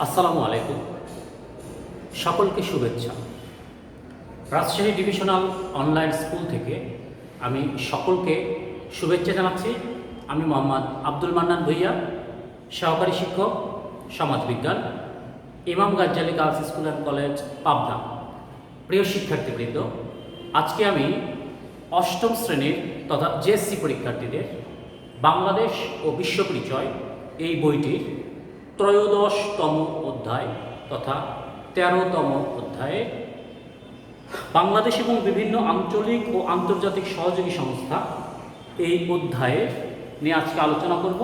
আসসালামু আলাইকুম। সকলকে শুভেচ্ছা। রাজশাহী ডিভিশনাল অনলাইন স্কুল থেকে আমি সকলকে শুভেচ্ছা জানাচ্ছি। আমি মোহাম্মদ আব্দুল মান্নান ভূঁইয়া, সহকারী শিক্ষক সমাজবিজ্ঞান, ইমাম Ghazali girls school and college, Pabna. প্রিয় শিক্ষার্থীবৃন্দ, আজকে আমি অষ্টম শ্রেণীর তথা জেএসসি পরীক্ষার্থীদের বাংলাদেশ ও বিশ্ব পরিচয় এই বইটির ত্রয়োদশতম অধ্যায় তথা 13তম অধ্যায়ে বাংলাদেশ এবং বিভিন্ন আঞ্চলিক ও আন্তর্জাতিক সহযোগী সংস্থা এই অধ্যায়ে নিয়ে আজকে আলোচনা করব।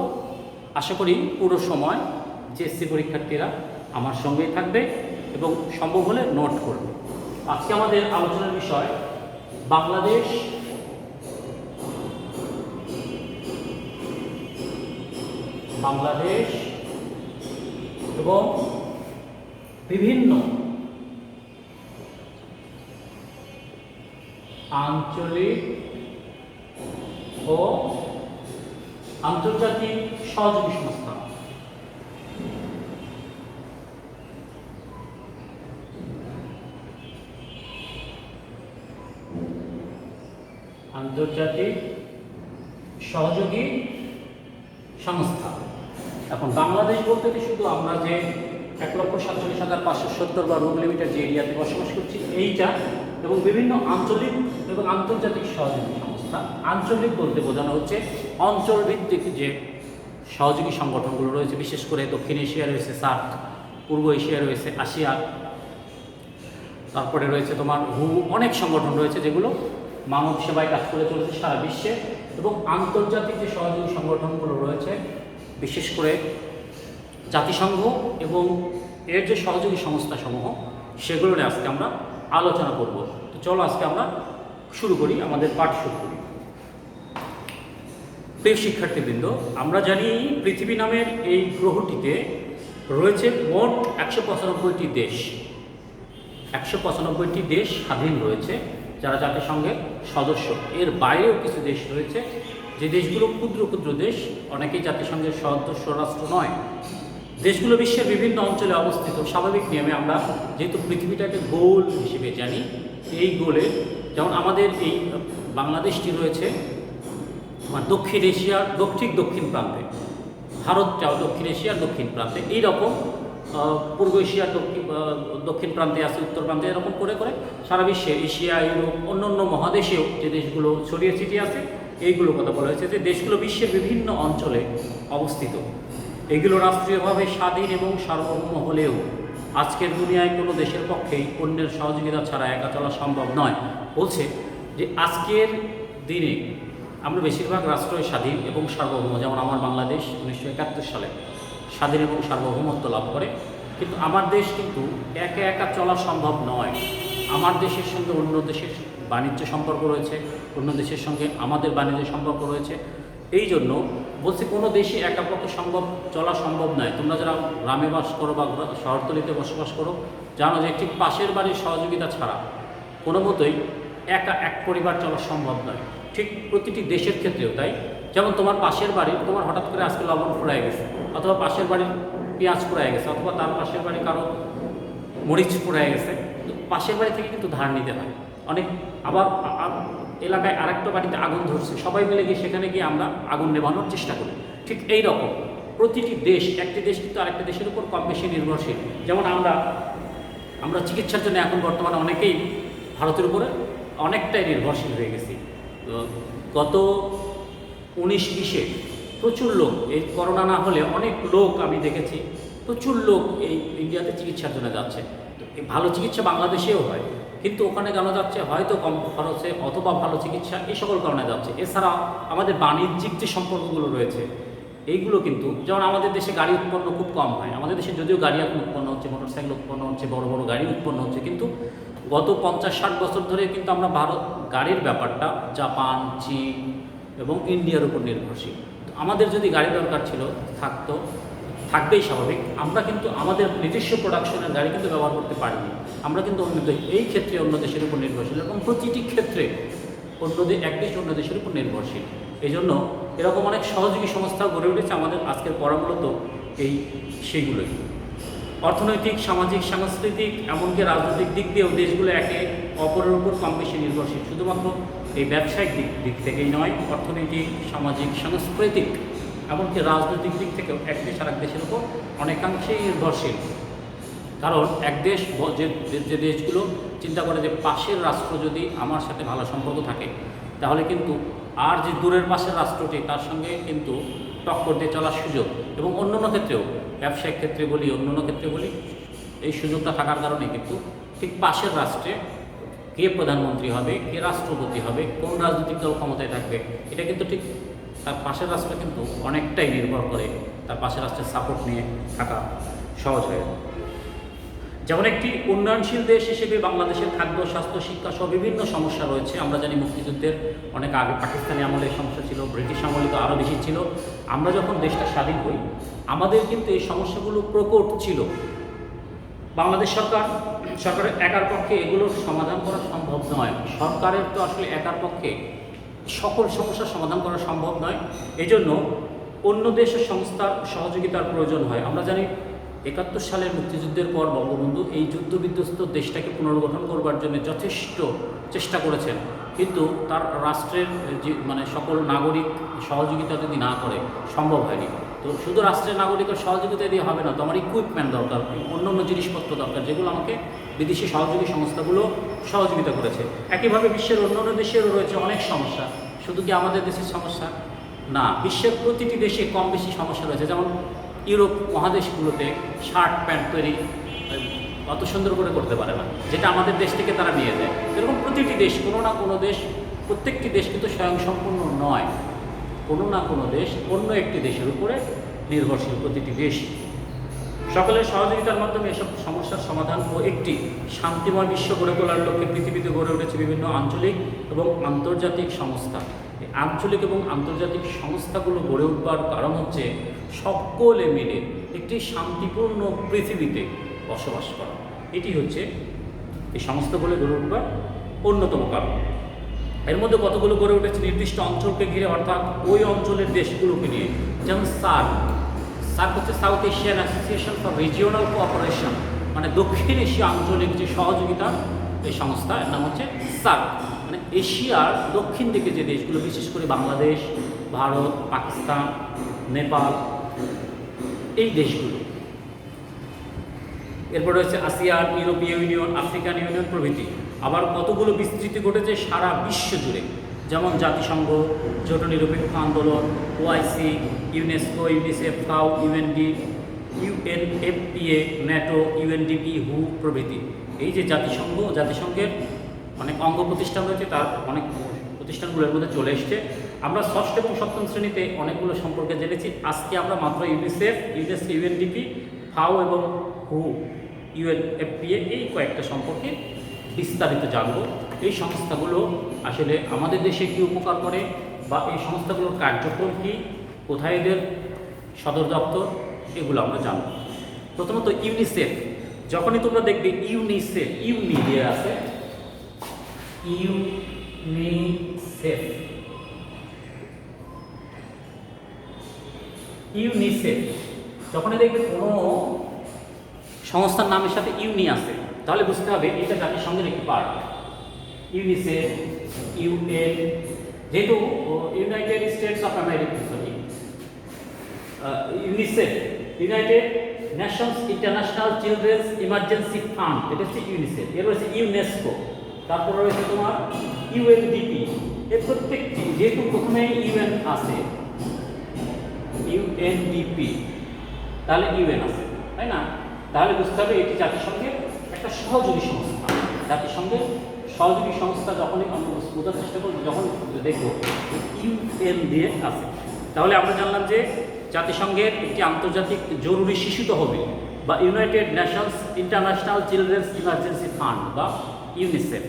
আশা করি পুরো সময় জেএসসি পরীক্ষার্থীরা আমার সঙ্গেই থাকবে এবং সম্ভব হলে নোট করবে। আজকে আমাদের আলোচনার বিষয় বাংলাদেশ এবং বিভিন্ন আঞ্চলিক ও আন্তর্জাতিক সহযোগী সংস্থা। আন্তর্জাতিক সহযোগী সংস্থা। এখন বাংলাদেশ বলতে শুধু আমরা যে 1,47,570 বা রুট লিমিটের যে এরিয়াতে বসবাস করছি এইটা, এবং বিভিন্ন আঞ্চলিক এবং আন্তর্জাতিক সহযোগী সংস্থা। আঞ্চলিক বলতে বোঝানো হচ্ছে অঞ্চল ভিত্তিক যে সহযোগী সংগঠনগুলো রয়েছে, বিশেষ করে দক্ষিণ এশিয়া রয়েছে সার্ক, পূর্ব এশিয়া রয়েছে আসিয়া, তারপরে রয়েছে তোমার অনেক সংগঠন রয়েছে যেগুলো মানব সেবায় কাজ করে চলেছে সারা বিশ্বে। এবং আন্তর্জাতিক যে সহযোগী সংগঠনগুলো রয়েছে, বিশেষ করে জাতিসংঘ এবং এর যে সহযোগী সংস্থাসমূহ, সেগুলো নিয়ে আজকে আমরা আলোচনা করব। তো চলো আজকে আমরা শুরু করি, আমাদের পাঠ শুরু করি। প্রিয় শিক্ষার্থীবৃন্দ, আমরা জানি পৃথিবী নামের এই গ্রহটিতে রয়েছে মোট 195টি দেশ। 195টি দেশ স্বাধীন রয়েছে যারা জাতিসংঘের সদস্য। এর বাইরেও কিছু দেশ রয়েছে যে দেশগুলো ক্ষুদ্র ক্ষুদ্র দেশ, অনেকেই জাতিসংঘের সদস্য রাষ্ট্র নয়। দেশগুলো বিশ্বের বিভিন্ন অঞ্চলে অবস্থিত। স্বাভাবিক নিয়মে আমরা যেহেতু পৃথিবীটাকে গোল হিসেবে জানি, এই গোলে যেমন আমাদের এই বাংলাদেশটি রয়েছে দক্ষিণ এশিয়ার দক্ষিণ প্রান্তে, ভারতটাও দক্ষিণ এশিয়ার দক্ষিণ প্রান্তে, এইরকম পূর্ব এশিয়ার দক্ষিণ প্রান্তে আছে, উত্তর প্রান্তে, এরকম করে করে সারা বিশ্বে এশিয়া, ইউরোপ, অন্য মহাদেশেও যে দেশগুলো ছড়িয়ে ছিটিয়ে আছে এইগুলো কথা বলা হয়েছে যে দেশগুলো বিশ্বের বিভিন্ন অঞ্চলে অবস্থিত। এগুলো রাষ্ট্রীয়ভাবে স্বাধীন এবং সার্বভৌম হলেও আজকের দুনিয়ায় কোনো দেশের পক্ষেই অন্যের সহযোগিতা ছাড়া একা চলা সম্ভব নয়। বলছে যে আজকের দিনে আমরা বেশিরভাগ রাষ্ট্রই স্বাধীন এবং সার্বভৌম, যেমন আমার বাংলাদেশ 1971 সালে স্বাধীন এবং সার্বভৌমত্ব লাভ করে, কিন্তু আমার দেশ কিন্তু একা একা চলা সম্ভব নয়। আমার দেশের সঙ্গে অন্য দেশের বাণিজ্য সম্পর্ক রয়েছে, অন্য দেশের সঙ্গে আমাদের বাণিজ্য সম্পর্ক রয়েছে। এই জন্য বলছে কোনো দেশে একা পক্ষে চলা সম্ভব নয়। তোমরা যারা গ্রামে বাস করো বা শহরতলিতে বসবাস করো জানো যে ঠিক পাশের বাড়ির সহযোগিতা ছাড়া কোনো মতোই একা এক পরিবার চলা সম্ভব নয়। ঠিক প্রতিটি দেশের ক্ষেত্রেও তাই। যেমন তোমার পাশের বাড়ি, তোমার হঠাৎ করে আজকে লবণ ফুরায় গেছে, অথবা পাশের বাড়ির পেঁয়াজ ফুরায় গেছে, অথবা তার পাশের বাড়ি কারো মরিচ ফুরায় গেছে, তো পাশের বাড়ি থেকে কিন্তু ধার নিতে হয় অনেক। আবার এলাকায় আরেকটা বাড়িতে আগুন ধরছে, সবাই মিলে গিয়ে সেখানে গিয়ে আমরা আগুন নেভানোর চেষ্টা করি। ঠিক এই রকম প্রতিটি দেশ, একটি দেশ কিন্তু আরেকটি দেশের উপর কম বেশি নির্ভরশীল। যেমন আমরা চিকিৎসার জন্য এখন বর্তমানে অনেকেই ভারতের উপরে অনেকটাই নির্ভরশীল হয়ে গেছি। গত 19-20-এ প্রচুর লোক, এই করোনা না হলে অনেক লোক আমি দেখেছি, প্রচুর লোক এই ইন্ডিয়াতে চিকিৎসার জন্য যাচ্ছে। ভালো চিকিৎসা বাংলাদেশেও হয়, কিন্তু ওখানে কেন যাচ্ছে? হয়তো কম খরচে অথবা ভালো চিকিৎসা, এই সকল কারণে যাচ্ছে। এছাড়া আমাদের বাণিজ্যিক যে সম্পর্কগুলো রয়েছে এইগুলো কিন্তু, যেমন আমাদের দেশে গাড়ি উৎপন্ন খুব কম হয়। আমাদের দেশে যদিও গাড়ি এখন উৎপন্ন হচ্ছে, মোটরসাইকেল উৎপন্ন হচ্ছে, বড় বড় গাড়ি উৎপন্ন হচ্ছে, কিন্তু গত 50-60 বছর ধরে কিন্তু আমরা গাড়ির ব্যাপারটা জাপান, চীন এবং ইন্ডিয়ার উপর নির্ভরশীল। আমাদের যদি গাড়ি দরকার ছিল থাকবেই স্বাভাবিক, আমরা কিন্তু আমাদের নিজস্ব প্রোডাকশনের গাড়ি কিন্তু ব্যবহার করতে পারিনি। আমরা কিন্তু এই ক্ষেত্রে অন্য দেশের উপর নির্ভরশীল, এবং প্রতিটি ক্ষেত্রে এক দেশ অন্য দেশের উপর নির্ভরশীল। এই জন্য এরকম অনেক সহযোগী সংস্থা গড়ে উঠেছে আমাদের আজকের পড়া মূলত সেইগুলোই। অর্থনৈতিক, সামাজিক, সাংস্কৃতিক, এমনকি রাজনৈতিক দিক দিয়েও দেশগুলো একে অপরের উপর কম বেশি নির্ভরশীল। শুধুমাত্র এই ব্যবসায়িক দিক থেকেই নয়, অর্থনৈতিক, সামাজিক, সাংস্কৃতিক, এমনকি রাজনৈতিক দিক থেকেও এক দেশ আর এক দেশের উপর অনেকাংশেই নির্ভরশীল। কারণ এক দেশ যে দেশগুলো চিন্তা করে যে পাশের রাষ্ট্র যদি আমার সাথে ভালো সম্পর্ক থাকে, তাহলে কিন্তু আর যে দূরের পাশের রাষ্ট্রটি তার সঙ্গে কিন্তু টক্কর দিয়ে চলার সুযোগ, এবং অন্যান্য ক্ষেত্রেও, ব্যবসায়িক ক্ষেত্রে বলি, অন্যান্য ক্ষেত্রে বলি, এই সুযোগটা থাকার কারণে কিন্তু ঠিক পাশের রাষ্ট্রে কে প্রধানমন্ত্রী হবে, কে রাষ্ট্রপতি হবে, কোন রাজনৈতিক দল ক্ষমতায় থাকবে, এটা কিন্তু ঠিক তার পাশের রাষ্ট্রে কিন্তু অনেকটাই নির্ভর করে। তার পাশের রাষ্ট্রের সাপোর্ট নিয়ে থাকা সহজ হয়ে যায়। যেমন একটি উন্নয়নশীল দেশ হিসেবে বাংলাদেশের খাদ্য, স্বাস্থ্য, শিক্ষা সহ বিভিন্ন সমস্যা রয়েছে। আমরা জানি মুক্তিযুদ্ধের অনেক আগে পাকিস্তানি আমলে সমস্যা ছিল, ব্রিটিশ আমলে তো আরও বেশি ছিল। আমরা যখন দেশটা স্বাধীন হই, আমাদের কিন্তু এই সমস্যাগুলো প্রকট ছিল। বাংলাদেশ সরকারের একার পক্ষে এগুলোর সমাধান করা সম্ভব নয়। সরকারের তো আসলে একার পক্ষে সকল সমস্যার সমাধান করা সম্ভব নয়। এজন্য অন্য দেশের সংস্থার সহযোগিতার প্রয়োজন হয়। আমরা জানি ৭১ সালের মুক্তিযুদ্ধের পর বঙ্গবন্ধু এই যুদ্ধবিধ্বস্ত দেশটাকে পুনর্গঠন করবার জন্য যথেষ্ট চেষ্টা করেছেন, কিন্তু তার রাষ্ট্রের যে সকল নাগরিক সহযোগিতা যদি না করে সম্ভব হয়নি। তো শুধু রাষ্ট্রের নাগরিকের সহযোগিতা দিয়ে হবে না, তো আমার ইকুইপমেন্ট দরকার, অন্য জিনিসপত্র দরকার, যেগুলো আমাকে বিদেশি সহযোগী সংস্থাগুলো সহযোগিতা করেছে। একইভাবে বিশ্বের অন্যান্য দেশেরও রয়েছে অনেক সমস্যা। শুধু কি আমাদের দেশের সমস্যা না, বিশ্বের প্রতিটি দেশে কম বেশি সমস্যা রয়েছে। যেমন ইউরোপ মহাদেশগুলোতে শার্ট প্যান্ট তৈরি অত সুন্দর করে করতে পারে না, যেটা আমাদের দেশ থেকে তারা নিয়ে যায়। এরকম প্রতিটি দেশ, কোনো না কোনো দেশ, প্রত্যেকটি দেশ কিন্তু স্বয়ংসম্পূর্ণ নয়। কোনো না কোনো দেশ অন্য একটি দেশের উপরে নির্ভরশীল, প্রতিটি দেশ। সকলের সহযোগিতার মাধ্যমে এসব সমস্যার সমাধান ও একটি শান্তিময় বিশ্ব গড়ে তোলার লক্ষ্যে পৃথিবীতে গড়ে উঠেছে বিভিন্ন আঞ্চলিক এবং আন্তর্জাতিক সংস্থা। এই আঞ্চলিক এবং আন্তর্জাতিক সংস্থাগুলো গড়ে উঠবার কারণ হচ্ছে সকলে মিলে একটি শান্তিপূর্ণ পৃথিবীতে বসবাস করা। এটি হচ্ছে এই সংস্থাগুলো গড়ে উঠবার অন্যতম কারণ। এর মধ্যে কতগুলো গড়ে উঠেছে নির্দিষ্ট অঞ্চলকে ঘিরে, অর্থাৎ ওই অঞ্চলের দেশগুলোকে নিয়ে। যেমন সার্ক হচ্ছে south Asian association for regional cooperation, মানে দক্ষিণ এশিয়া আঞ্চলিক যে সহযোগিতা, এই সংস্থা, এর নাম হচ্ছে সার্ক। মানে এশিয়ার দক্ষিণ দিকে যে দেশগুলো, বিশেষ করে বাংলাদেশ, ভারত, পাকিস্তান, নেপাল, এই দেশগুলো। এরপর রয়েছে আসিয়ান, ইউরোপীয় ইউনিয়ন, আফ্রিকান ইউনিয়ন প্রভৃতি। আবার কতগুলো বিস্তৃতি ঘটেছে সারা বিশ্ব জুড়ে, যেমন জাতিসংঘ, ছোট নিরপেক্ষ আন্দোলন, ওআইসি, ইউনেস্কো, ইউনিসেফ, ফাও, ইউএনএফপিএ, ন্যাটো, ইউএনডিপি, হু প্রভৃতি। এই যে জাতিসংঘের অনেক অঙ্গ প্রতিষ্ঠান রয়েছে, তার অনেক প্রতিষ্ঠানগুলোর মধ্যে চলে এসছে। আমরা ষষ্ঠ এবং সপ্তম শ্রেণীতে অনেকগুলো সম্পর্কে জেনেছি। আজকে আমরা মাত্র ইউনিসেফ, ইউএনডিপি, ফাও এবং হু, ইউএনএফপিএ, এই কয়েকটা সম্পর্কে বিস্তারিত জানব। এই সংস্থাগুলো আসলে আমাদের দেশে কী উপকার করে, বা এই সংস্থাগুলোর কার্যক্রম কী, কোথায় এদের সদর দপ্তর, এগুলো আমরা জানব। প্রথমত ইউনিসেফ। যখনই তোমরা দেখবে ইউনিসেফ, ইউনি দিয়ে আছে, ইউনিসেফ যখনই দেখবে কোনো সংস্থার নামের সাথে ইউনি আছে, তাহলে বুঝতে হবে এটা জাতিসংঘের একটি পার্ট। ইউনিসেফ, ইউএন, যেহেতু United states of America, UNICEF United Nations international children's emergency fund, এটা হচ্ছে ইউনিসেফ। এর রয়েছে ইউনেস্কো, তারপর রয়েছে তোমার ইউএনডিপি। এর প্রত্যেকটি, যেহেতু প্রথমে ইউএন আছে, ইউএনডিপি, তাহলে ইউএন আছে, তাই না? তাহলে বুঝতে হবে এটি জাতিসংঘের একটা সহযোগী সংস্থা। জাতিসংঘের সহযোগী সংস্থা যখনই আমরা বোঝার চেষ্টা করবো, যখন দেখবো ইউএন দিয়ে আছে, তাহলে আমরা জানলাম যে জাতিসংঘের একটি আন্তর্জাতিক জরুরি শিশু তহবিল, বা United Nations international children's emergency fund, বা ইউনিসেফ,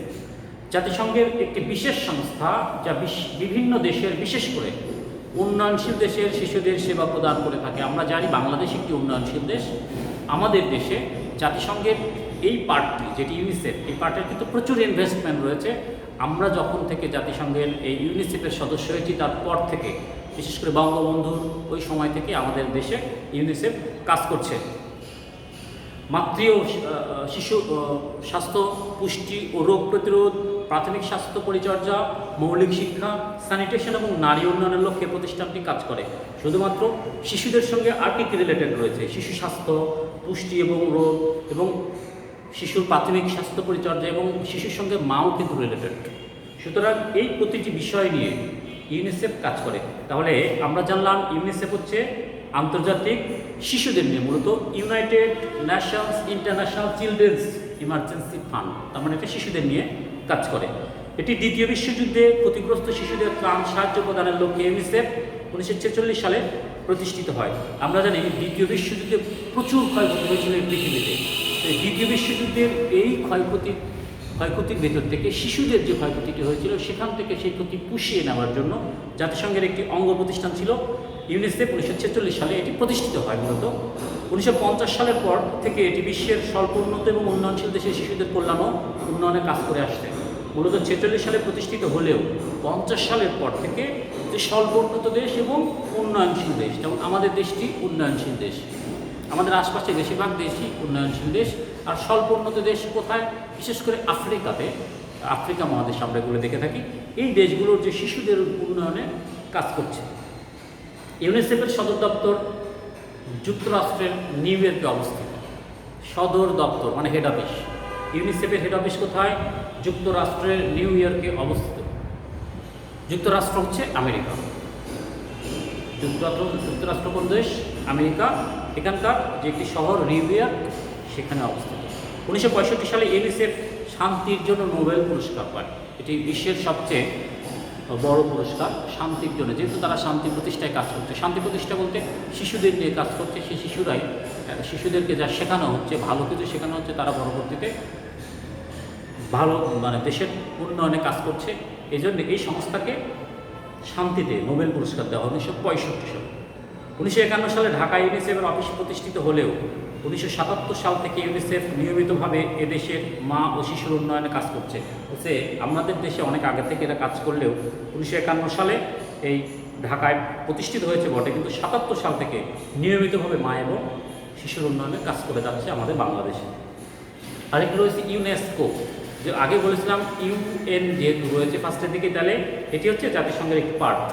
জাতিসংঘের একটি বিশেষ সংস্থা, যা বিভিন্ন দেশের, বিশেষ করে উন্নয়নশীল দেশের শিশুদের সেবা প্রদান করে থাকে। আমরা জানি বাংলাদেশ একটি উন্নয়নশীল দেশ। আমাদের দেশে জাতিসংঘের এই পার্টটি, যেটি ইউনিসেফ, এই পার্টের কিন্তু প্রচুর ইনভেস্টমেন্ট রয়েছে। আমরা যখন থেকে জাতিসংঘের এই ইউনিসেফের সদস্য হয়েছি, তারপর থেকে, বিশেষ করে বঙ্গবন্ধুর ওই সময় থেকে আমাদের দেশে ইউনিসেফ কাজ করছে। মাতৃ ও শিশু স্বাস্থ্য, পুষ্টি ও রোগ প্রতিরোধ, প্রাথমিক স্বাস্থ্য পরিচর্যা, মৌলিক শিক্ষা, স্যানিটেশন এবং নারী উন্নয়নের লক্ষ্যে প্রতিষ্ঠানটি কাজ করে। শুধুমাত্র শিশুদের সঙ্গে আর কি রিলেটেড রয়েছে? শিশু স্বাস্থ্য, পুষ্টি এবং রোগ, এবং শিশুর প্রাথমিক স্বাস্থ্য পরিচর্যা, এবং শিশুর সঙ্গে মাও কিন্তু রিলেটেড। সুতরাং এই প্রতিটি বিষয় নিয়ে ইউনিসেফ কাজ করে। তাহলে আমরা জানলাম ইউনিসেফ হচ্ছে আন্তর্জাতিক শিশুদের নিয়ে, মূলত United Nations international children's emergency fund, তার মানে এটা শিশুদের নিয়ে কাজ করে। এটি দ্বিতীয় বিশ্বযুদ্ধে ক্ষতিগ্রস্ত শিশুদের ত্রাণ সাহায্য প্রদানের লক্ষ্যে ইউনিসেফ 1946 সালে প্রতিষ্ঠিত হয়। আমরা জানি দ্বিতীয় বিশ্বযুদ্ধে প্রচুর ক্ষয়ক্ষতি হয়েছিল এই পৃথিবীতে। দ্বিতীয় বিশ্বযুদ্ধের এই ক্ষয়ক্ষতির ভেতর থেকে শিশুদের যে ক্ষয়ক্ষতিটি হয়েছিল সেখান থেকে সেই ক্ষতি পুষিয়ে নেওয়ার জন্য জাতিসংঘের একটি অঙ্গ প্রতিষ্ঠান ছিল ইউনিসেফ। 1946 সালে এটি প্রতিষ্ঠিত হয়। মূলত 1950 সালের পর থেকে এটি বিশ্বের স্বল্প উন্নত এবং উন্নয়নশীল দেশের শিশুদের কল্যাণ ও উন্নয়নে কাজ করে আসছে। মূলত 46 সালে প্রতিষ্ঠিত হলেও 50 সালের পর থেকে যে স্বল্প উন্নত দেশ এবং উন্নয়নশীল দেশ, যেমন আমাদের দেশটি উন্নয়নশীল দেশ, আমাদের আশপাশে বেশিরভাগ দেশই উন্নয়নশীল দেশ। আর স্বল্প উন্নত দেশ কোথায়? বিশেষ করে আফ্রিকাতে, আফ্রিকা মহাদেশ আমরা এগুলো দেখে থাকি। এই দেশগুলোর যে শিশুদের উন্নয়নে কাজ করছে। ইউনিসেফের সদর দপ্তর যুক্তরাষ্ট্রের নিউ ইয়র্কে অবস্থিত। সদর দপ্তর মানে হেড অফিস। ইউনিসেফের হেড অফিস কোথায়? যুক্তরাষ্ট্রের নিউ ইয়র্কে অবস্থিত। যুক্তরাষ্ট্র হচ্ছে আমেরিকা। যুক্তরাষ্ট্র কোন দেশ? আমেরিকা। এখানকার যে একটি শহর নিউ ইয়র্ক, সেখানে অবস্থিত। 1965 সালে ইউনিসেফ শান্তির জন্য নোবেল পুরস্কার পায়। এটি বিশ্বের সবচেয়ে বড় পুরস্কার শান্তির জন্য, যেহেতু তারা শান্তি প্রতিষ্ঠায় কাজ করছে। শান্তি প্রতিষ্ঠা বলতে শিশুদের নিয়ে কাজ করছে। সেই শিশুদেরকে যা শেখানো হচ্ছে, ভালো কিছু শেখানো হচ্ছে, তারা পরবর্তীতে ভালো দেশের উন্নয়নে কাজ করছে। এই জন্য এই সংস্থাকে শান্তিতে নোবেল পুরস্কার দেওয়া হয় 1965 সালে। 1951 সালে ঢাকা ইউনিসেফের অফিস প্রতিষ্ঠিত হলেও 1977 সাল থেকে ইউনিসেফ নিয়মিতভাবে এদেশের মা ও শিশুর উন্নয়নে কাজ করছে। বলছে আমাদের দেশে অনেক আগে থেকে এরা কাজ করলেও 1951 সালে এই ঢাকায় প্রতিষ্ঠিত হয়েছে বটে, কিন্তু 77 সাল থেকে নিয়মিতভাবে মা এবং শিশুর উন্নয়নে কাজ করে যাচ্ছে আমাদের বাংলাদেশে। আরেকটি রয়েছে ইউনেস্কো, যে আগে বলেছিলাম ইউএন যেহেতু রয়েছে ফার্স্টের দিকে, তাহলে এটি হচ্ছে জাতিসংঘের একটি পার্ট।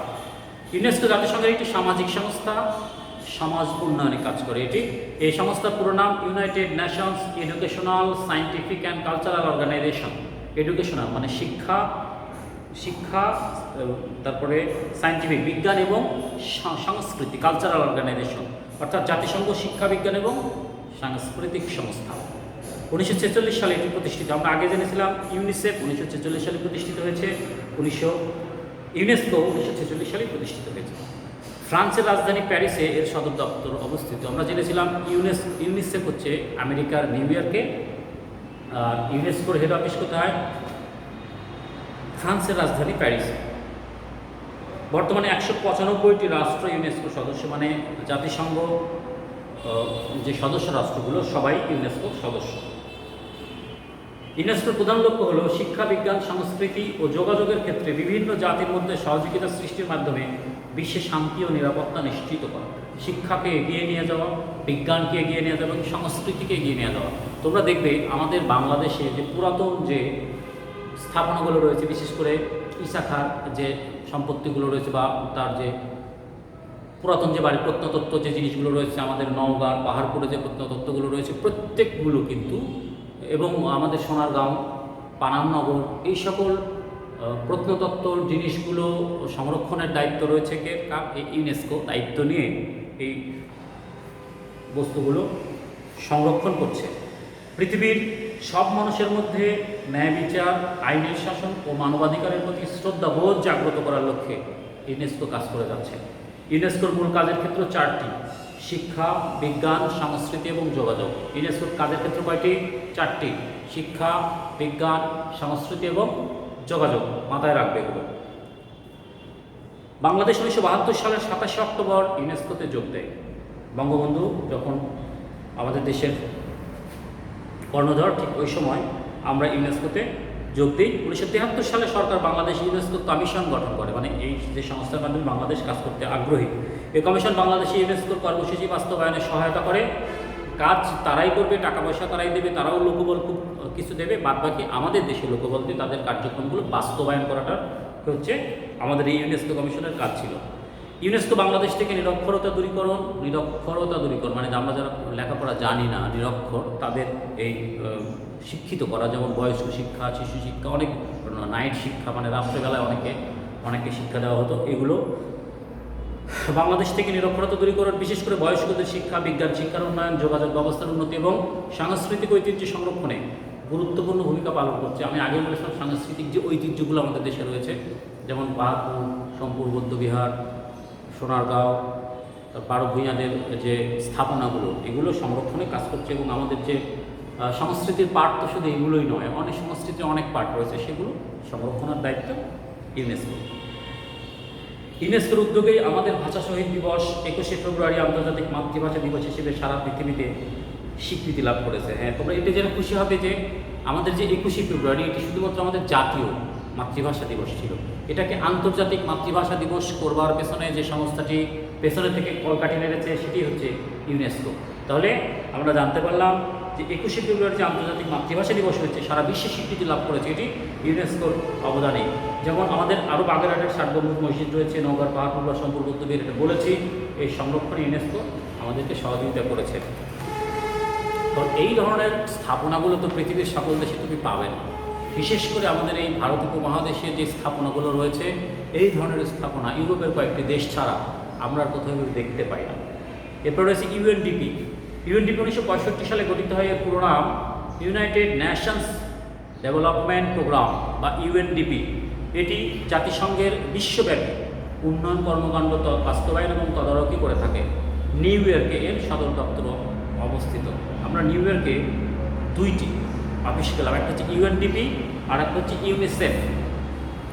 ইউনেস্কো জাতিসংঘের একটি সামাজিক সংস্থা, সমাজ উন্নয়নে কাজ করে। এই সংস্থার পুরো নাম United Nations Educational Scientific and Cultural Organization. Educational মানে শিক্ষা, তারপরে সায়েন্টিফিক বিজ্ঞান এবং সংস্কৃতি, কালচারাল অর্গানাইজেশন, অর্থাৎ জাতিসংঘ শিক্ষা বিজ্ঞান এবং সাংস্কৃতিক সংস্থা। 1946 সালে এটি প্রতিষ্ঠিত। আমরা আগে জেনেছিলাম ইউনিসেফ 1946 সালে প্রতিষ্ঠিত হয়েছে। ইউনেস্কো 1946 সালে প্রতিষ্ঠিত হয়েছে। ফ্রান্সের রাজধানী প্যারিসে এর সদর দপ্তর অবস্থিত। আমরা জেনেছিলাম ইউনিসেফ হচ্ছে আমেরিকার নিউ ইয়র্কে, আর ইউনেস্কোর হেড অফিস কোথায়? ফ্রান্সের রাজধানী প্যারিসে। বর্তমানে 195টি রাষ্ট্র ইউনেস্কো সদস্য, মানে জাতিসংঘ যে সদস্য রাষ্ট্রগুলো সবাই ইউনেস্কোর সদস্য। ইউনেস্কোর প্রধান লক্ষ্য হলো শিক্ষা, বিজ্ঞান, সংস্কৃতি ও যোগাযোগের ক্ষেত্রে বিভিন্ন জাতির মধ্যে সহযোগিতা সৃষ্টির মাধ্যমে বিশ্বে শান্তি ও নিরাপত্তা নিশ্চিত করা। শিক্ষাকে এগিয়ে নিয়ে যাওয়া, বিজ্ঞানকে এগিয়ে নিয়ে যাওয়া এবং সংস্কৃতিকে এগিয়ে নিয়ে যাওয়া। তোমরা দেখবে আমাদের বাংলাদেশে যে পুরাতন যে স্থাপনাগুলো রয়েছে, বিশেষ করে ঈসা খাঁর যে সম্পত্তিগুলো রয়েছে বা তার যে পুরাতন যে বাড়ির প্রত্নতত্ত্ব যে জিনিসগুলো রয়েছে, আমাদের নওগাঁ পাহাড়পুরে যে প্রত্নতত্ত্বগুলো রয়েছে প্রত্যেকগুলো কিন্তু, এবং আমাদের সোনারগাঁও, পানামনগর, এই সকল প্রত্নতত্ত্বর জিনিসগুলো সংরক্ষণের দায়িত্ব রয়েছে কে? ইউনেস্কো দায়িত্ব নিয়ে এই বস্তুগুলো সংরক্ষণ করছে। পৃথিবীর সব মানুষের মধ্যে ন্যায় বিচার, আইনের শাসন ও মানবাধিকারের প্রতি শ্রদ্ধাবোধ জাগ্রত করার লক্ষ্যে ইউনেস্কো কাজ করে যাচ্ছে। ইউনেস্কোর মূল কাজের ক্ষেত্র 4টি: শিক্ষা, বিজ্ঞান, সংস্কৃতি এবং যোগাযোগ। ইউনেস্কোর কাজের ক্ষেত্র কয়টি? 4টি: শিক্ষা, বিজ্ঞান, সংস্কৃতি এবং যোগাযোগ। মাথায় রাখবে এগুলো। বাংলাদেশ 1972 সালের 27 অক্টোবর ইউনেস্কোতে যোগ দেয়। বঙ্গবন্ধু যখন আমাদের দেশের কর্ণধর, ঠিক ওই সময় আমরা ইউনেস্কোতে যোগ দিই। 1973 সালে সরকার বাংলাদেশ ইউনেস্কো কমিশন গঠন করে, মানে এই যে সংস্থার মাধ্যমে বাংলাদেশ কাজ করতে আগ্রহী। এই কমিশন বাংলাদেশে ইউনেস্কোর কর্মসূচি বাস্তবায়নে সহায়তা করে। কাজ তারাই করবে, টাকা পয়সা তারাই দেবে, তারাও লোকবল খুব কিছু দেবে, বাদ বাকি আমাদের দেশে লোকবল দিয়ে তাদের কার্যক্রমগুলো বাস্তবায়ন করাটা হচ্ছে আমাদের এই ইউনেস্কো কমিশনের কাজ ছিল। ইউনেস্কো বাংলাদেশ থেকে নিরক্ষরতা দূরীকরণ মানে আমরা যারা লেখাপড়া জানি না, নিরক্ষর, তাদের এই শিক্ষিত করা, যেমন বয়স্ক শিক্ষা, শিশু শিক্ষা, অনেক নাইট শিক্ষা, মানে রাত্রেবেলায় অনেকে শিক্ষা দেওয়া হতো, এগুলো বাংলাদেশ থেকে নিরক্ষরতা দূরীকরণ, বিশেষ করে বয়স্কদের শিক্ষা, বিজ্ঞান শিক্ষার উন্নয়ন, যোগাযোগ ব্যবস্থার উন্নতি এবং সাংস্কৃতিক ঐতিহ্য সংরক্ষণে গুরুত্বপূর্ণ ভূমিকা পালন করছে। আমি আগে বলেছিলাম সাংস্কৃতিক যে ঐতিহ্যগুলো আমাদের দেশে রয়েছে, যেমন বাহাদুর, সোমপুর বৌদ্ধবিহার, সোনারগাঁও, বারো ভূঁইয়াদের যে স্থাপনাগুলো, এগুলো সংরক্ষণে কাজ করছে। এবং আমাদের যে সংস্কৃতির পার্ট তো শুধু এগুলোই নয়, অনেক সংস্কৃতির অনেক পার্ট রয়েছে, সেগুলো সংরক্ষণের দায়িত্ব ইউনেস্কো। ইউনেস্কোর উদ্যোগেই আমাদের ভাষা শহীদ দিবস 21শে ফেব্রুয়ারি আন্তর্জাতিক মাতৃভাষা দিবস হিসেবে সারা পৃথিবীতে স্বীকৃতি লাভ করেছে। হ্যাঁ, তোমরা এটা জেনে খুশি হবে যে আমাদের যে 21শে ফেব্রুয়ারি, এটি শুধুমাত্র আমাদের জাতীয় মাতৃভাষা দিবস ছিল। এটাকে আন্তর্জাতিক মাতৃভাষা দিবস করবার পেছনে যে সংস্থাটি পেছনে থেকে কলকাঠি নেড়েছে, সেটি হচ্ছে ইউনেস্কো। তাহলে আমরা জানতে পারলাম যে 21শে ফেব্রুয়ারি যে আন্তর্জাতিক মাতৃভাষা দিবস হয়েছে, সারা বিশ্বে স্বীকৃতি লাভ করেছে, এটি ইউনেস্কোর অবদানে। যেমন আমাদের আরও বাগেরহাটের সার্বভৌম মসজিদ রয়েছে, নওগাঁর পাহাড়পুর সম্পূর্ণ উদ্যোগের, এটা বলেছি, এই সংরক্ষণে ইউনেস্কো আমাদেরকে সহযোগিতা করেছে। তো এই ধরনের স্থাপনাগুলো তো পৃথিবীর সকল দেশে তুমি পাবে না, বিশেষ করে আমাদের এই ভারত উপমহাদেশে যে স্থাপনাগুলো রয়েছে, এই ধরনের স্থাপনা ইউরোপের কয়েকটি দেশ ছাড়া আমরা কোথাও দেখতে পাই না। এরপর রয়েছে ইউএনডিপি। ইউএনডিপি 1965 সালে গঠিত হয়। এর পুরো নাম ইউনাইটেড নেশনস ডেভেলপমেন্ট প্রোগ্রাম বা ইউএনডিপি। এটি জাতিসংঘের বিশ্বব্যাপী উন্নয়ন কর্মকাণ্ড বাস্তবায়ন এবং তদারকি করে থাকে। নিউ ইয়র্কে এর সদর দপ্তর অবস্থিত। আমরা নিউ ইয়র্কে দুইটি অফিস গেলাম, একটা হচ্ছে ইউএনডিপি আর একটা হচ্ছে ইউনিসেফ।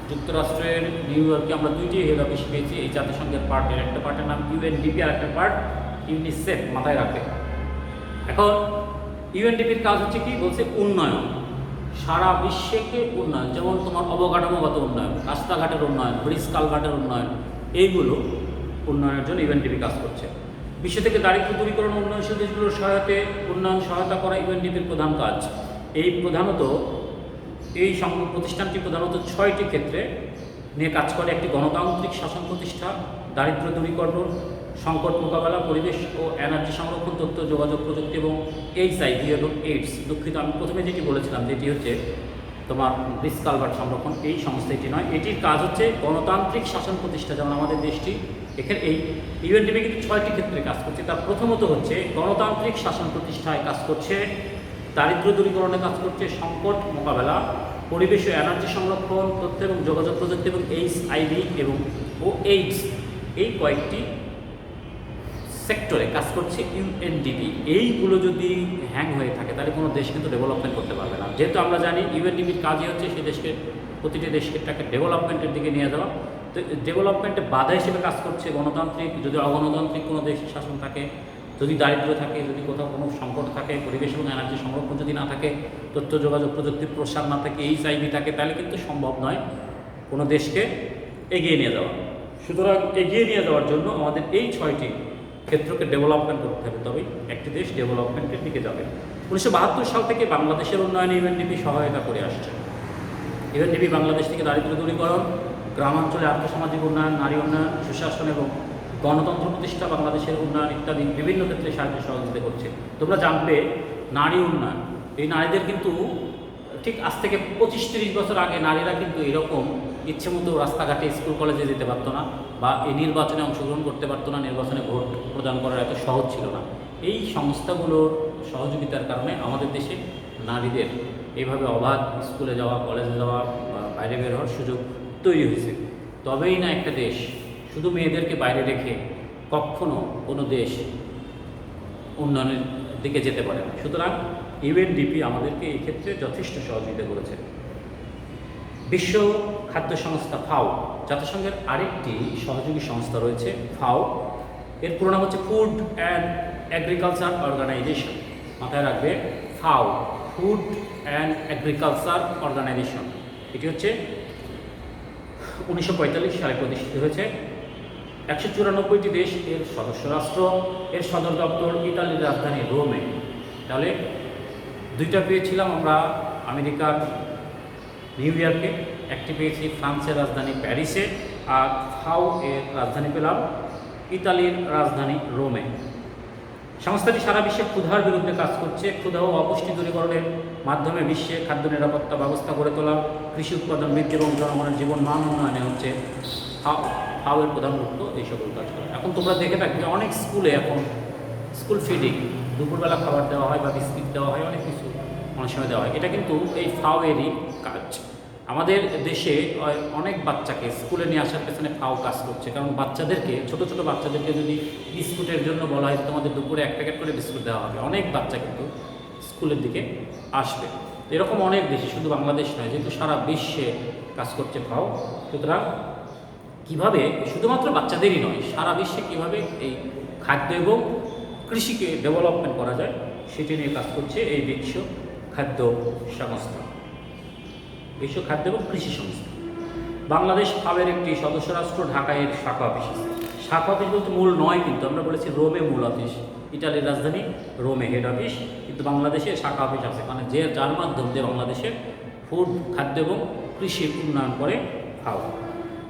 যুক্তরাষ্ট্রের নিউ ইয়র্কে আমরা দুইটি হেড অফিস পেয়েছি এই জাতিসংঘের পার্টের, একটা পার্টের নাম ইউএনডিপি আর একটা পার্ট ইউনিসেফ, মাথায় রাখবে। এখন ইউএনডিপির কাজ হচ্ছে কি, বলছে উন্নয়ন, সারা বিশ্বকে উন্নয়ন, যেমন তোমার অবকাঠামোগত উন্নয়ন, রাস্তাঘাটের উন্নয়ন, ব্রিজ কালভার্টের উন্নয়ন, এইগুলো উন্নয়নের জন্য ইউএনডিপি কাজ করছে। বিশ্ব থেকে দারিদ্র্য দূরীকরণ, উন্নয়নশীল দেশগুলোর উন্নয়ন সহায়তা করা ইউএনডিপির প্রধান কাজ। এই প্রতিষ্ঠানটি প্রধানত 6টি ক্ষেত্রে নিয়ে কাজ করে। একটি গণতান্ত্রিক শাসন প্রতিষ্ঠা, দারিদ্র্য দূরীকরণ, সংকট মোকাবেলা, পরিবেশ ও এনার্জি সংরক্ষণ, তথ্য যোগাযোগ প্রযুক্তি এবং এইচআইভি এবং এইডস। দুঃখিত, আমি প্রথমে যেটি বলেছিলাম যেটি হচ্ছে তোমার ব্রিজ কালভার্ট সংরক্ষণ, এই সংস্থা এটি নয়। এটির কাজ হচ্ছে গণতান্ত্রিক শাসন প্রতিষ্ঠা, যেমন আমাদের দেশটি। এখানে এই ইউএনডিপি কিন্তু 6টি ক্ষেত্রে কাজ করছে। তার প্রথমত হচ্ছে গণতান্ত্রিক শাসন প্রতিষ্ঠায় কাজ করছে, দারিদ্র্য দূরীকরণে কাজ করছে, সংকট মোকাবেলা, পরিবেশ ও এনার্জি সংরক্ষণ, তথ্য এবং যোগাযোগ প্রযুক্তি এবং এইচআইভি এবং এইডস, এই কয়েকটি সেক্টরে কাজ করছে ইউএনডিপি। এইগুলো যদি হ্যাং হয়ে থাকে তাহলে কোনো দেশ কিন্তু ডেভেলপমেন্ট করতে পারবে না। যেহেতু আমরা জানি ইউএনডিপির কাজই হচ্ছে সেই দেশকে, প্রতিটি দেশটাকে ডেভেলপমেন্টের দিকে নিয়ে যাওয়া। তো ডেভেলপমেন্টে বাধা হিসেবে কাজ করছে গণতান্ত্রিক, যদি অগণতান্ত্রিক কোনো দেশের শাসন থাকে, যদি দারিদ্র্য থাকে, যদি কোথাও কোনো সংকট থাকে, পরিবেশ এবং এনার্জি সংরক্ষণ যদি না থাকে, তথ্য যোগাযোগ প্রযুক্তির প্রসার না থাকে, এইচআইভি থাকে, তাহলে কিন্তু সম্ভব নয় কোনো দেশকে এগিয়ে নিয়ে যাওয়া। সুতরাং এগিয়ে নিয়ে যাওয়ার জন্য আমাদের এই 6টি ক্ষেত্রকে ডেভেলপমেন্ট করতে হবে, তবেই একটি দেশ ডেভেলপমেন্টের দিকে যাবে। 1972 সাল থেকে বাংলাদেশের উন্নয়নে ইউএনডিপি সহায়তা করে আসছে। ইউএনডিপি বাংলাদেশ থেকে দারিদ্র্য দূরীকরণ, গ্রামাঞ্চলে আর্থসামাজিক উন্নয়ন, নারী উন্নয়ন, সুশাসন এবং গণতন্ত্র প্রতিষ্ঠা, বাংলাদেশের উন্নয়ন ইত্যাদি বিভিন্ন ক্ষেত্রে সাহায্য সহযোগিতা করছে। তোমরা জানবে নারী উন্নয়ন, এই নারীদের কিন্তু ঠিক আজ থেকে 25-30 বছর আগে নারীরা কিন্তু এরকম ইচ্ছে মতো রাস্তাঘাটে, স্কুল কলেজে যেতে পারতো না, বা এই নির্বাচনে অংশগ্রহণ করতে পারতো না, নির্বাচনে ভোট প্রদান করার এত সহজ ছিল না। এই সংস্থাগুলোর সহযোগিতার কারণে আমাদের দেশে নারীদের এইভাবে অবাধ স্কুলে যাওয়া, কলেজে যাওয়া, বাইরে বের হওয়ার সুযোগ তৈরি হয়েছে। তবেই না একটা দেশ শুধু মেয়েদেরকে বাইরে রেখে কখনো কোনো দেশ উন্নয়নের দিকে যেতে পারে না। সুতরাং ইউএনডিপি আমাদেরকে এই ক্ষেত্রে যথেষ্ট সহযোগিতা করেছে। বিশ্ব খাদ্য সংস্থা ফাও, জাতিসংঘের আরেকটি সহযোগী সংস্থা রয়েছে ফাও, এর পুরো নাম হচ্ছে ফুড অ্যান্ড এগ্রিকালচার অর্গানাইজেশন। মাথায় রাখবে, ফাও, ফুড অ্যান্ড এগ্রিকালচার অর্গানাইজেশন। এটি হচ্ছে 1945 সালে প্রতিষ্ঠিত হয়েছে। 194টি দেশ এর সদস্য রাষ্ট্র। এর সদর দপ্তর ইতালির রাজধানী রোমে। তাহলে দুইটা পেয়েছিলাম আমরা আমেরিকার নিউ ইয়র্কে, একটি পেয়েছি ফ্রান্সের রাজধানী প্যারিসে, আর ফাও এর রাজধানী পেলাম ইতালির রাজধানী রোমে। সংস্থাটি সারা বিশ্বে ক্ষুধার বিরুদ্ধে কাজ করছে। ক্ষুধা ও অপুষ্টি দূরীকরণের মাধ্যমে বিশ্বে খাদ্য নিরাপত্তা ব্যবস্থা গড়ে তোলা, কৃষি উৎপাদন বৃদ্ধি এবং জনগণের জীবন মান উন্নয়নে হচ্ছে ফাওয়ের প্রধান লক্ষ্য এই সকল কাজ করে। এখন তোমরা দেখে থাকবে অনেক স্কুলে এখন স্কুল ফিডিং, দুপুরবেলা খাবার দেওয়া হয় বা বিস্কিট দেওয়া হয়, অনেক কিছু অনেক সময় দেওয়া হয়। এটা কিন্তু এই ফাওয়েরই কাজ। আমাদের দেশে অনেক বাচ্চাকে স্কুলে নিয়ে আসার পেছনে ফাও কাজ করছে, কারণ বাচ্চাদেরকে, ছোটো ছোটো বাচ্চাদেরকে যদি বিস্কুটের জন্য বলা হয় তোমাদের দুপুরে 1 প্যাকেট করে বিস্কুট দেওয়া হবে, অনেক বাচ্চা কিন্তু স্কুলের দিকে আসবে। এরকম অনেক দেশে, শুধু বাংলাদেশ নয়, যেহেতু সারা বিশ্বে কাজ করছে ফাও। সুতরাং কীভাবে শুধুমাত্র বাচ্চাদেরই নয়, সারা বিশ্বে কীভাবে এই খাদ্য এবং কৃষিকে ডেভেলপমেন্ট করা যায় সেটি নিয়ে কাজ করছে এই বিশ্ব খাদ্য সংস্থা, বিশ্ব খাদ্য এবং কৃষি সংস্থা। বাংলাদেশ ফাওয়ের একটি সদস্য রাষ্ট্র, ঢাকায় এর শাখা অফিস আছে। শাখা অফিস বলতে মূল নয়, কিন্তু আমরা বলেছি রোমে মূল অফিস, ইটালির রাজধানী রোমে হেড অফিস, কিন্তু বাংলাদেশে শাখা অফিস আছে, মানে যার মাধ্যম দিয়ে বাংলাদেশের ফুড, খাদ্য এবং কৃষির উন্নয়ন করে ফাও।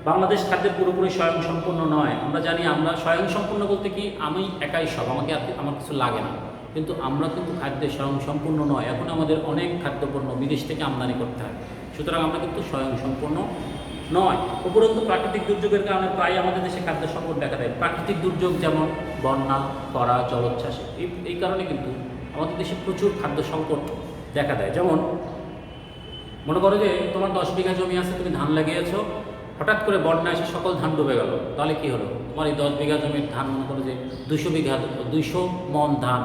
বাংলাদেশ খাদ্যের পুরোপুরি স্বয়ংসম্পূর্ণ নয়। আমরা জানি আমরা স্বয়ংসম্পূর্ণ বলতে কি, আমি একাই সব, আমার কিছু লাগে না, কিন্তু আমরা কিন্তু খাদ্যে স্বয়ংসম্পূর্ণ নয়। এখন আমাদের অনেক খাদ্যপণ্য বিদেশ থেকে আমদানি করতে হয়, সুতরাং আমরা কিন্তু স্বয়ংসম্পূর্ণ নয়। উপরন্তু প্রাকৃতিক দুর্যোগের কারণে প্রায় আমাদের দেশে খাদ্য সংকট দেখা দেয়। প্রাকৃতিক দুর্যোগ যেমন বন্যা, খরা, জলোচ্ছ্বাস, এই কারণে কিন্তু আমাদের দেশে প্রচুর খাদ্য সংকট দেখা দেয়। যেমন মনে করো যে তোমার 10 বিঘা জমি আছে, তুমি ধান লাগিয়েছো, হঠাৎ করে বন্যা এসে সকল ধান ডুবে গেল, তাহলে কি হলো? তোমার এই 10 বিঘা জমির ধান, মনে করো যে 200 মন ধান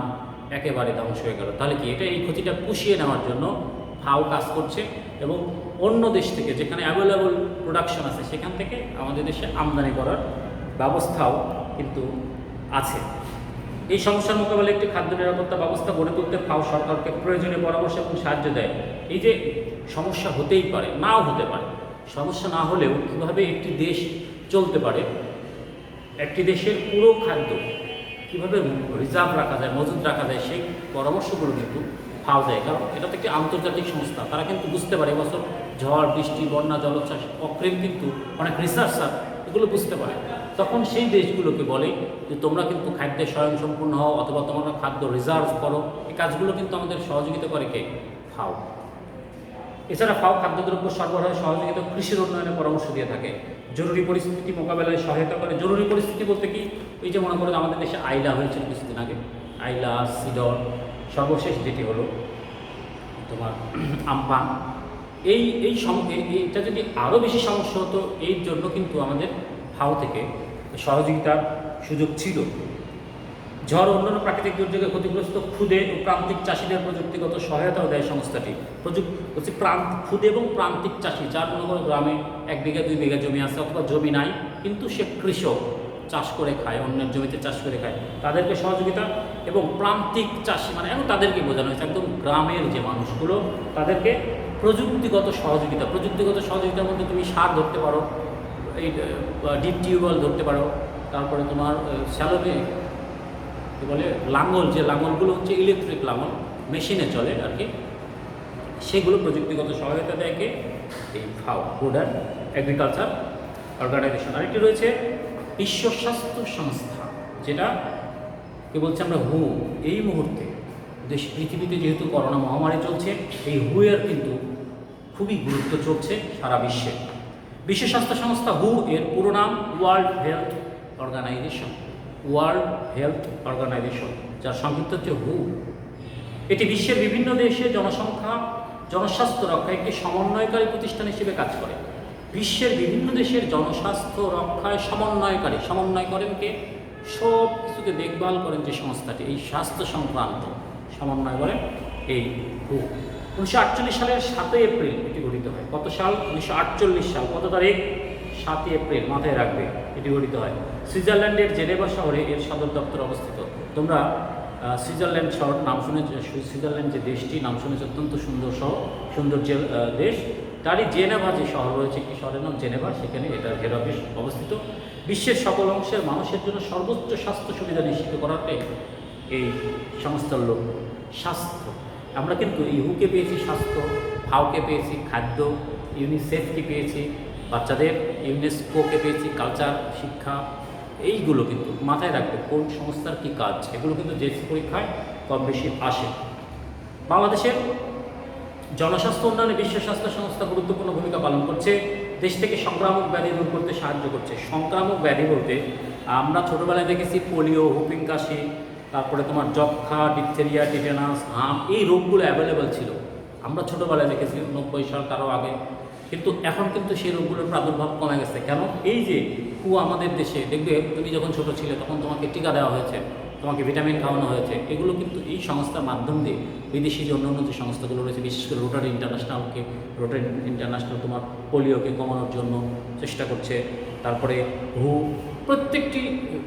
একেবারে ধ্বংস হয়ে গেল, তাহলে কি? এই ক্ষতিটা পুষিয়ে নেওয়ার জন্য ফাও কাজ করছে, এবং অন্য দেশ থেকে যেখানে অ্যাভেলেবল প্রোডাকশন আছে সেখান থেকে আমাদের দেশে আমদানি করার ব্যবস্থাও কিন্তু আছে। এই সমস্যার মোকাবেলায় একটি খাদ্য নিরাপত্তা ব্যবস্থা গড়ে তুলতে ফাও সরকারকে প্রয়োজনীয় পরামর্শ এবং সাহায্য দেয়। এই যে সমস্যা হতেই পারে, নাও হতে পারে, সমস্যা না হলেও কীভাবে একটি দেশ চলতে পারে, একটি দেশের পুরো খাদ্য কীভাবে রিজার্ভ রাখা যায়, মজুদ রাখা যায়, সেই পরামর্শগুলো কিন্তু ফাও দেয়। কারণ এটা তো একটি আন্তর্জাতিক সংস্থা, তারা কিন্তু বুঝতে পারে এবছর ঝড়, বৃষ্টি, বন্যা, জলোচ্ছ্বাস, অগ্রিম কিন্তু অনেক রিসার্চার এগুলো বুঝতে পারে। তখন সেই দেশগুলোকে বলে যে তোমরা কিন্তু খাদ্যে স্বয়ংসম্পূর্ণ হও, অথবা তোমরা খাদ্য রিজার্ভ করো। এই কাজগুলো কিন্তু আমাদের সহযোগিতা করে কে? ফাও। এছাড়া ফাও খাদ্যদ্রব্য সরবরাহে সহযোগিতা, কৃষির উন্নয়নে পরামর্শ দিয়ে থাকে, জরুরি পরিস্থিতি মোকাবেলায় সহায়তা করে। জরুরি পরিস্থিতি বলতে কি, এই যে মনে করো আমাদের দেশে আইলা হয়েছিল কিছুদিন আগে, আইলা, সিডর, সর্বশেষ যেটি হলো তোমার আমপান, এইটা যদি আরও বেশি সমস্যা হতো, এই জন্য কিন্তু আমাদের ফাও থেকে সহযোগিতার সুযোগ ছিল। ঝড় অন্যান্য প্রাকৃতিক দুর্যোগে ক্ষতিগ্রস্ত ক্ষুদে ও প্রান্তিক চাষিদের প্রযুক্তিগত সহায়তাও দেয় সংস্থাটি। ক্ষুদে এবং প্রান্তিক চাষি, যার মনে করো গ্রামে 1 বিঘা 2 বিঘা জমি আছে, অথবা জমি নাই কিন্তু সে কৃষক, চাষ করে খায়, অন্যের জমিতে চাষ করে খায়, তাদেরকে সহযোগিতা। এবং প্রান্তিক চাষি মানে এখন তাদেরকে বোঝানো হয়েছে, একদম গ্রামের যে মানুষগুলো, তাদেরকে প্রযুক্তিগত সহযোগিতা। প্রযুক্তিগত সহযোগিতার মধ্যে তুমি সার ধরতে পারো, এই ডিপ টিউবওয়েল ধরতে পারো, তারপরে তোমার শ্যালোমে কী বলে লাঙল, যে লাঙলগুলো হচ্ছে ইলেকট্রিক লাঙল, মেশিনে চলে আর কি, সেগুলো প্রযুক্তিগত সহায়তা দেয় কে? এই ফাও, ফুড অ্যান্ড এগ্রিকালচার অর্গানাইজেশন। আরেকটি রয়েছে বিশ্ব স্বাস্থ্য সংস্থা, যেটা কি বলছে আমরা হু। এই মুহূর্তে পৃথিবীতে যেহেতু করোনা মহামারী চলছে, এই হু এর কিন্তু খুবই গুরুত্ব চলছে সারা বিশ্বে। বিশ্ব স্বাস্থ্য সংস্থা হু এর পুরো নাম World Health Organization, World Health Organization, যার সংক্ষিপ্ত হচ্ছে হু। এটি বিশ্বের বিভিন্ন দেশে জনস্বাস্থ্য রক্ষায় একটি সমন্বয়কারী প্রতিষ্ঠান হিসেবে কাজ করে। বিশ্বের বিভিন্ন দেশের জনস্বাস্থ্য রক্ষায় সমন্বয় করেন কে? সব কিছুকে দেখভাল করেন যে সংস্থাটি, এই স্বাস্থ্য সংক্রান্ত সমন্বয় করেন এই হু। 1948 সালের 7 এপ্রিল এটি গঠিত হয়। কত সাল? 1948 সাল। কত তারিখ? 7 এপ্রিল, মাথায় রাখবে, এটি গঠিত হয়। সুইজারল্যান্ডের জেনেভা শহরে এর সদর দপ্তর অবস্থিত। তোমরা সুইজারল্যান্ড শহর নাম শুনেছ, সুইজারল্যান্ড যে দেশটি নাম শুনেছ, অত্যন্ত সুন্দর দেশ। তারই জেনেভা যে শহর রয়েছে, একটি শহরের নাম জেনেভা, সেখানে এটার হেড অফিস অবস্থিত। বিশ্বের সকল অংশের মানুষের জন্য সর্বোচ্চ স্বাস্থ্য সুবিধা নিশ্চিত করাটাই এই সংস্থার লক্ষ্য। স্বাস্থ্য, আমরা কিন্তু ইহুকে পেয়েছি স্বাস্থ্য, ফাওকে পেয়েছি খাদ্য, ইউনিসেফকে পেয়েছি বাচ্চাদের, ইউনেস্কোকে পেয়েছি কালচার শিক্ষা। এইগুলো কিন্তু মাথায় রাখবে কোন সংস্থার কী কাজ, এগুলো কিন্তু জেএসসি পরীক্ষায় কম বেশি আসে। বাংলাদেশের জনস্বাস্থ্য উন্নয়নে বিশ্ব স্বাস্থ্য সংস্থা গুরুত্বপূর্ণ ভূমিকা পালন করছে। দেশ থেকে সংক্রামক ব্যাধি দূর করতে সাহায্য করছে। সংক্রামক ব্যাধি বলতে আমরা ছোটোবেলায় দেখেছি পোলিও, হুপিং কাশি, তারপরে তোমার যক্ষা, ডিপথেরিয়া, টিটেনাস, হাম, এই রোগগুলো অ্যাভেলেবেল ছিল। আমরা ছোটোবেলায় দেখেছি 90 সাল তারও আগে, কিন্তু এখন কিন্তু সেই রোগগুলোর প্রাদুর্ভাব কমে গেছে। কেন? এই যে আমাদের দেশে দেখবে, তুমি যখন ছোটো ছিলে তখন তোমাকে টিকা দেওয়া হয়েছে, তোমাকে ভিটামিন খাওয়ানো হয়েছে, এগুলো কিন্তু এই সংস্থার মাধ্যম দিয়ে বিদেশি যে অন্যান্য যে সংস্থাগুলো রয়েছে, বিশেষ করে রোটারি ইন্টারন্যাশনাল তোমার পোলিওকে কমানোর জন্য চেষ্টা করছে। তারপরে প্রত্যেকটি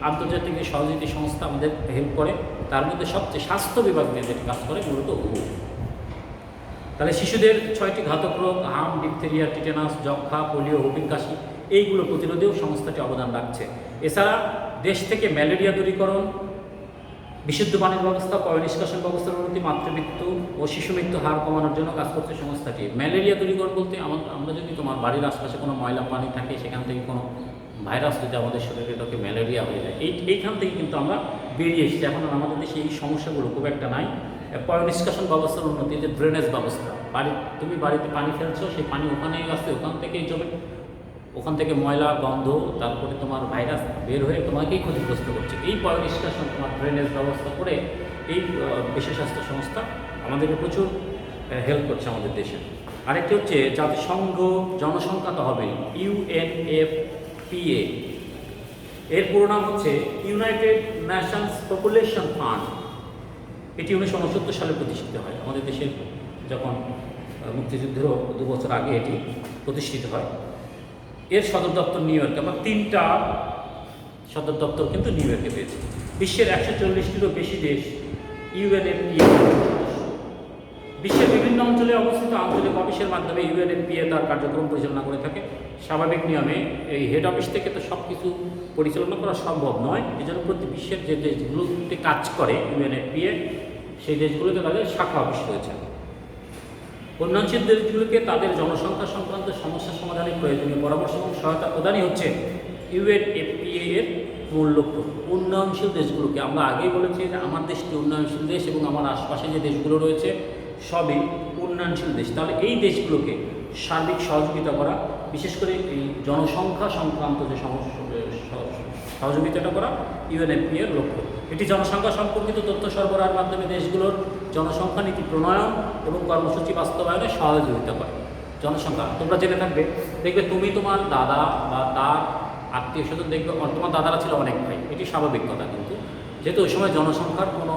আন্তর্জাতিক যে সহযোগী সংস্থা আমাদের হেল্প করে, তার মধ্যে সবচেয়ে স্বাস্থ্য বিভাগ নিয়ে যেটি কাজ করে মূলত তাহলে শিশুদের 6টি ঘাতক রোগ হাম, ডিপথেরিয়া, টিটেনাস, যক্ষা, পোলিও, হুপিং কাশি, এইগুলো প্রতিরোধেও সংস্থাটি অবদান রাখছে। এছাড়া দেশ থেকে ম্যালেরিয়া দূরীকরণ, বিশুদ্ধ পানির ব্যবস্থা, পয় নিষ্কাশন ব্যবস্থার উন্নতি, মাতৃমৃত্যু ও শিশু মৃত্যু হার কমানোর জন্য কাজ করছে সংস্থাটি। ম্যালেরিয়া দূরীকরণ বলতে আমরা যদি তোমার বাড়ির আশপাশে কোনো ময়লা পানি থাকে, সেখান থেকে কোনো ভাইরাস যদি আমাদের শরীরে ঢোকে, ম্যালেরিয়া হয়ে যায়। এইখান থেকে কিন্তু আমরা বেরিয়ে এসেছি। এখন আমাদের দেশে এই সমস্যাগুলো খুব একটা নাই। পয় নিষ্কাশন ব্যবস্থার উন্নতি, যে ড্রেনেজ ব্যবস্থা, তুমি বাড়িতে পানি ফেলছো, সেই পানি ওখানেই আসছে, ওখান থেকেই জমে, ওখান থেকে ময়লা গন্ধ, তারপরে তোমার ভাইরাস বের হয়ে তোমাকেই ক্ষতিগ্রস্ত করছে। এই পয় নিষ্কাশন, তোমার ড্রেনেজ ব্যবস্থা করে এই বিশ্ব স্বাস্থ্য সংস্থা আমাদেরকে প্রচুর হেল্প করছে আমাদের দেশে। আরেকটি হচ্ছে জাতিসংঘ জনসংখ্যা তহবিল, UNFPA, এর পুরো নাম হচ্ছে ইউনাইটেড নেশনস পপুলেশন ফান্ড। এটি 1969 সালে প্রতিষ্ঠিত হয়। আমাদের দেশের যখন মুক্তিযুদ্ধেরও 2 বছর আগে এটি প্রতিষ্ঠিত হয়। এর সদর দপ্তর নিউ ইয়র্কে। আমরা 3টা সদর দপ্তর কিন্তু নিউ ইয়র্কে পেয়েছি। বিশ্বের 140টিরও বেশি দেশ UNFPA বিশ্বের বিভিন্ন অঞ্চলে অবস্থিত আঞ্চলিক অফিসের মাধ্যমে UNFPA তার কার্যক্রম পরিচালনা করে থাকে। স্বাভাবিক নিয়মে এই হেড অফিস থেকে তো সব কিছু পরিচালনা করা সম্ভব নয়। এই জন্য প্রতি বিশ্বের যে দেশগুলোতে কাজ করে UNFPA, সেই দেশগুলোতে তাদের শাখা অফিস রয়েছে। উন্নয়নশীল দেশগুলোকে তাদের জনসংখ্যা সংক্রান্ত সমস্যা সমাধানে প্রয়োজনীয় পরামর্শ এবং সহায়তা প্রদানই হচ্ছে UNFPA এর মূল লক্ষ্য। উন্নয়নশীল দেশগুলোকে, আমরা আগেই বলেছি যে আমার দেশটি উন্নয়নশীল দেশ এবং আমার আশপাশে যে দেশগুলো রয়েছে সবই উন্নয়নশীল দেশ। তাহলে এই দেশগুলোকে সার্বিক সহযোগিতা করা, বিশেষ করে এই জনসংখ্যা সংক্রান্ত যে সহযোগিতাটা করা UNFPA এর লক্ষ্য। এটি জনসংখ্যা সম্পর্কিত তথ্য সরবরাহের মাধ্যমে দেশগুলোর জনসংখ্যা নীতি প্রণয়ন এবং কর্মসূচি বাস্তবায়নে সহযোগিতা করে। জনসংখ্যা তোমরা জেনে থাকবে, দেখবে তুমি তোমার দাদা বা তার আত্মীয় স্বজন দেখবে, তোমার দাদারা ছিল অনেক ভাই, এটি স্বাভাবিক কথা। কিন্তু যেহেতু ওই সময় জনসংখ্যার কোনো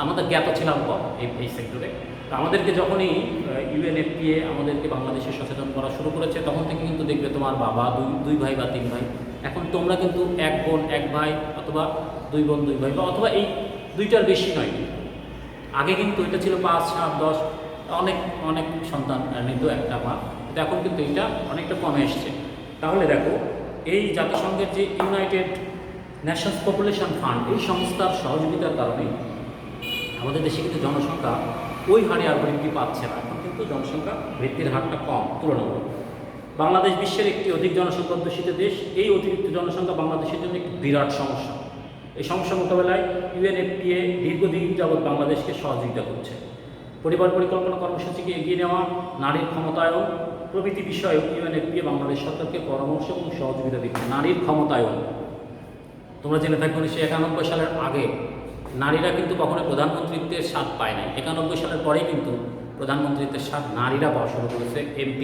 আমাদের জ্ঞাত ছিলাম কম এই সেক্টরে, তো আমাদেরকে যখনই UNFPA আমাদেরকে বাংলাদেশে সচেতন করা শুরু করেছে, তখন থেকে কিন্তু দেখবে তোমার বাবা দুই ভাই বা 3 ভাই। এখন তোমরা কিন্তু 1 বোন 1 ভাই, অথবা 2 বোন 2 ভাই, বা অথবা এই 2টার বেশি নয়। আগে কিন্তু এটা ছিল 5, 7, 10, অনেক অনেক সন্তান নিত একটা মা, কিন্তু এখন কিন্তু এটা অনেকটা কমে এসছে। তাহলে দেখো, এই জাতিসংঘের যে ইউনাইটেড নেশনস পপুলেশন ফান্ড, এই সংস্থার সহযোগিতার কারণে আমাদের দেশে কিন্তু জনসংখ্যা ওই হারে আর বৃদ্ধি পাচ্ছে না। এখন কিন্তু জনসংখ্যা বৃদ্ধির হারটা কম তুলনামূলক। বাংলাদেশ বিশ্বের একটি অধিক জনসংখ্যা অধ্যুষিত দেশ। এই অতিরিক্ত জনসংখ্যা বাংলাদেশের জন্য একটি বিরাট সমস্যা। এই সমস্যা মোকাবেলায় UNFPA দীর্ঘদিন যাবৎ বাংলাদেশকে সহযোগিতা করছে। পরিবার পরিকল্পনা কর্মসূচিকে এগিয়ে নেওয়া, নারীর ক্ষমতায়ন প্রভৃতি বিষয়ে UNFPA বাংলাদেশ সরকারকে পরামর্শ এবং সহযোগিতা দিচ্ছে। নারীর ক্ষমতায়ন, তোমরা জেনে থাকবে 1991 সালের আগে নারীরা কিন্তু কখনো প্রধানমন্ত্রীত্বের স্বাদ পায় নাই। 91 সালের পরেই কিন্তু প্রধানমন্ত্রীত্বের স্বাদ নারীরা পাওয়া শুরু করেছে। MP,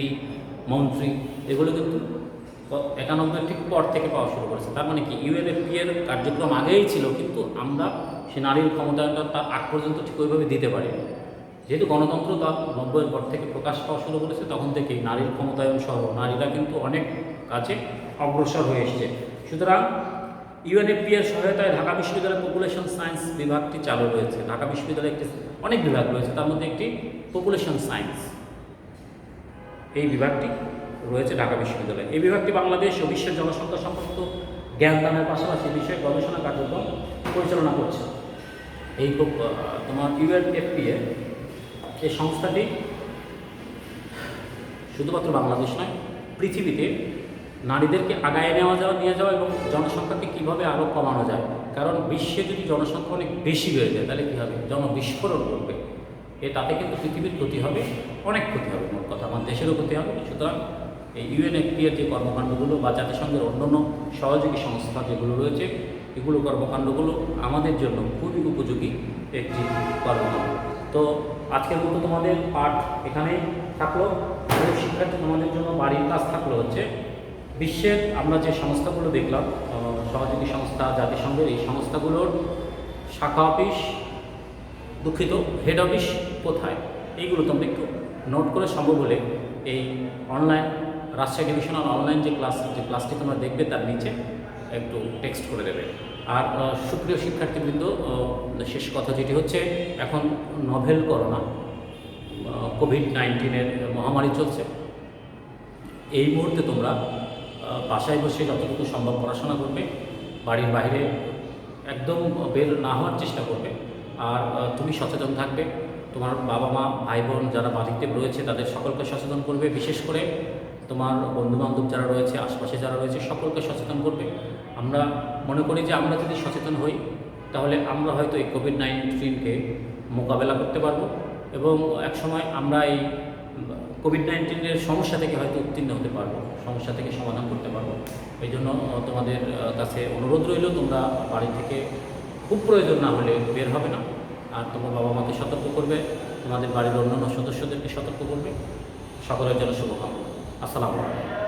মন্ত্রী, এগুলো কিন্তু 91 ঠিক পর থেকে পাওয়া শুরু করেছে। তার মানে কি, UNFPA এর কার্যক্রম আগেই ছিল, কিন্তু আমরা সে নারীর ক্ষমতায়নটা তার আগ পর্যন্ত ঠিক ওইভাবে দিতে পারিনি। যেহেতু গণতন্ত্র তার 90-এর পর থেকে প্রকাশ পাওয়া শুরু করেছে, তখন থেকেই নারীর ক্ষমতায়ন সহ নারীরা কিন্তু অনেক কাজে অগ্রসর হয়ে এসেছে। সুতরাং UNFPA এর সহায়তায় ঢাকা বিশ্ববিদ্যালয়ের পপুলেশন সায়েন্স বিভাগটি চালু রয়েছে। ঢাকা বিশ্ববিদ্যালয়ে অনেক বিভাগ রয়েছে, তার মধ্যে একটি পপুলেশন সায়েন্স। এই বিভাগটি রয়েছে ঢাকা বিশ্ববিদ্যালয়ে। এই বিভাগটি বাংলাদেশ ও বিশ্বের জনসংখ্যা সম্পর্কিত জ্ঞান দানের পাশাপাশি বিষয়ে গবেষণা কার্যক্রম পরিচালনা করছে। এই তোমার UNFPA এই সংস্থাটি শুধুমাত্র বাংলাদেশ নয়, পৃথিবীতে নারীদেরকে আগায় নিয়ে যাওয়া এবং জনসংখ্যাকে কীভাবে আরও কমানো যায়। কারণ বিশ্বে যদি জনসংখ্যা অনেক বেশি বেড়ে যায় তাহলে কী হবে, জনবিস্ফোরণ করবে। তাতে কিন্তু পৃথিবীর ক্ষতি হবে, অনেক ক্ষতি হবে, মোট কথা আমার দেশেরও ক্ষতি হবে। সুতরাং এই UNFPA যে কর্মকাণ্ডগুলো বা জাতিসংঘের অন্যান্য সহযোগী সংস্থা যেগুলো রয়েছে, এগুলো কর্মকাণ্ডগুলো আমাদের জন্য খুবই উপযোগী একটি কর্মকাণ্ড। তো আজকের মতো তোমাদের পাঠ এখানেই থাকলো। শিক্ষার্থী তোমাদের জন্য বাড়ির কাজ থাকলো হচ্ছে বিশ্বের আমরা যে সংস্থাগুলো দেখলাম, সহযোগী সংস্থা, জাতিসংঘের এই সংস্থাগুলোর শাখা অফিস, দুঃখিত হেড অফিস কোথায়, এইগুলো তোমরা একটু নোট করে সম্ভব হলে এই অনলাইন রাজশাহী ডিভিশনাল অনলাইন যে ক্লাসটি তোমরা দেখবে তার নিচে একটু টেক্সট করে দেবে। আর সুপ্রিয় শিক্ষার্থীবৃন্দ, শেষ কথা যেটি হচ্ছে, এখন নভেল করোনা COVID-19 মহামারী চলছে। এই মুহূর্তে তোমরা বাসায় বসে যতটুকু সম্ভব পড়াশোনা করবে, বাড়ির বাইরে একদম বের না হওয়ার চেষ্টা করবে। আর তুমি সচেতন থাকবে, তোমার বাবা মা, ভাই বোন যারা বাড়িতে রয়েছে তাদের সকলকে সচেতন করবে। বিশেষ করে তোমার বন্ধুবান্ধব যারা রয়েছে, আশপাশে যারা রয়েছে, সকলকে সচেতন করবে। আমরা মনে করি যে আমরা যদি সচেতন হই তাহলে আমরা হয়তো এই COVID-19কে মোকাবেলা করতে পারবো এবং একসময় আমরা এই COVID-19 সমস্যা থেকে হয়তো উত্তীর্ণ হতে পারবো, সমস্যা থেকে সমাধান করতে পারবো। এই জন্য তোমাদের কাছে অনুরোধ রইল, তোমরা বাড়ি থেকে খুব প্রয়োজন না হলে বের হবে না। আর তোমার বাবা মাকে সতর্ক করবে, তোমাদের বাড়ির অন্যান্য সদস্যদেরকে সতর্ক করবে। সকলের জন্য শুভকামনা। আসসালামু আলাইকুম।